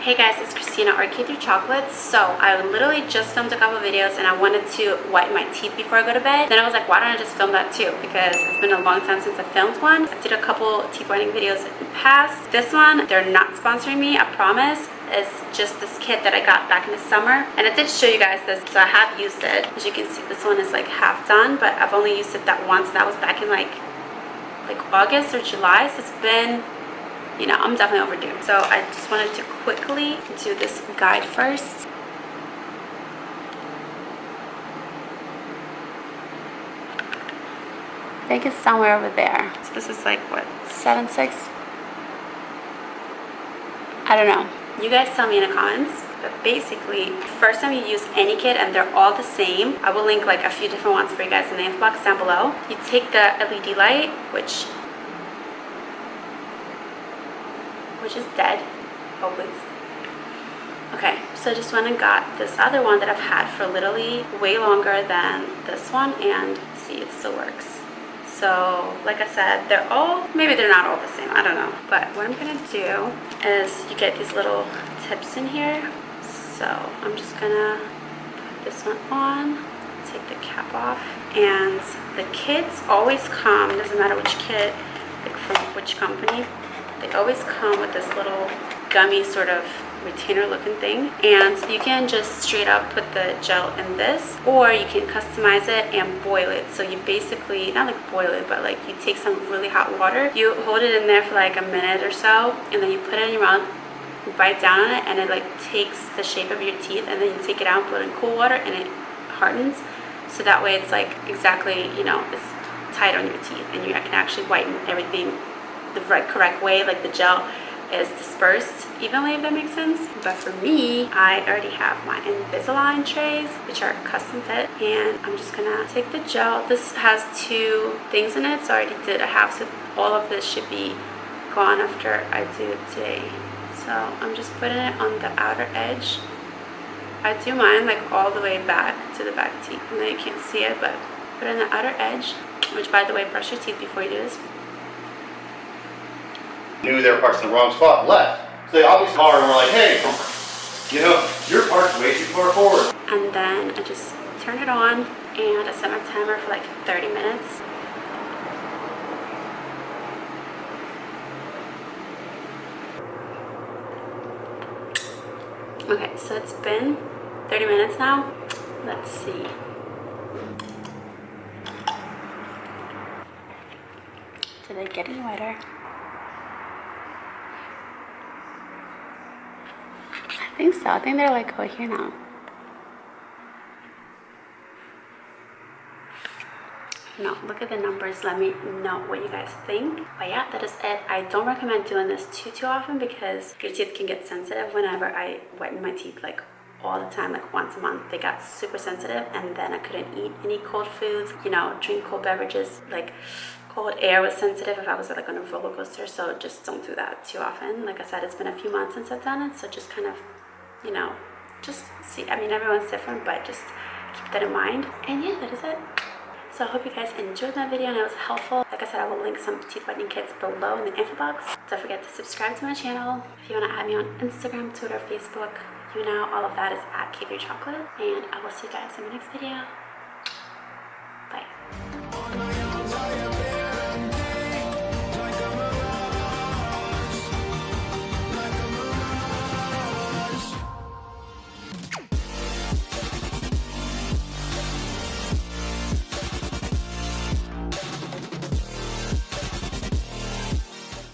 Hey guys, it's Kristina Urribarres Chocolates. So I literally just filmed a couple videos and I wanted to whiten my teeth before I go to bed. Then I was like, why don't I just film that too? Because it's been a long time since I filmed one. I did a couple teeth whitening videos in the past. This one, they're not sponsoring me, I promise. It's just this kit that I got back in the summer. And I did show you guys this, so I have used it. As you can see, this one is like half done, but I've only used it that once. That was back in like August or July. So it's been, you know, I'm definitely overdue. So I just wanted to quickly do this guide first. I think it's somewhere over there. So this is like what, 7.6? I don't know. You guys tell me in the comments. But basically, first time you use any kit and they're all the same, I will link like a few different ones for you guys in the info box down below. You take the LED light, which is dead. Oh please. Okay, so I just went and got this other one that I've had for literally way longer than this one, and see, it still works. So like I said, they're all, maybe they're not all the same, I don't know. But what I'm gonna do is you get these little tips in here. So I'm just gonna put this one on, take the cap off, and the kits always come, doesn't matter which kit, like from which company, they always come with this little gummy sort of retainer looking thing, and you can just straight up put the gel in this, or you can customize it and boil it. So you basically, not like boil it, but like you take some really hot water, you hold it in there for like a minute or so, and then you put it in your mouth, you bite down on it, and it like takes the shape of your teeth, and then you take it out and put it in cool water and it hardens, so that way it's like exactly, you know, it's tight on your teeth and you can actually whiten everything the correct way, like the gel is dispersed evenly, if that makes sense. But for me, I already have my Invisalign trays, which are custom fit, and I'm just gonna take the gel. This has 2 things in it, so I already did a half, so all of this should be gone after I do it today. So I'm just putting it on the outer edge. I do mine like all the way back to the back teeth. I know you can't see it, but put it on the outer edge, which by the way, brush your teeth before you do this. Knew their part's in the wrong spot and left. So they obviously called and were like, hey, you know, your part's way too far forward. And then I just turn it on and I set my timer for like 30 minutes. Okay, so it's been 30 minutes now. Let's see. Did it get any whiter? I think so. I think they're like over here now. No, look at the numbers. Let me know what you guys think. But yeah, that is it. I don't recommend doing this too often because your teeth can get sensitive. Whenever I whiten my teeth like all the time, like once a month, they got super sensitive, and then I couldn't eat any cold foods, you know, drink cold beverages, like cold air was sensitive if I was like on a roller coaster. So just don't do that too often. Like I said, it's been a few months since I've done it, so just kind of, you know, just see. I mean, everyone's different, but just keep that in mind. And yeah, that is it. So I hope you guys enjoyed my video and it was helpful. Like I said, I will link some teeth whitening kits below in the info box. Don't forget to subscribe to my channel. If you want to add me on Instagram, Twitter, Facebook, you know, all of that is at Urribarres Chocolate. And I will see you guys in my next video.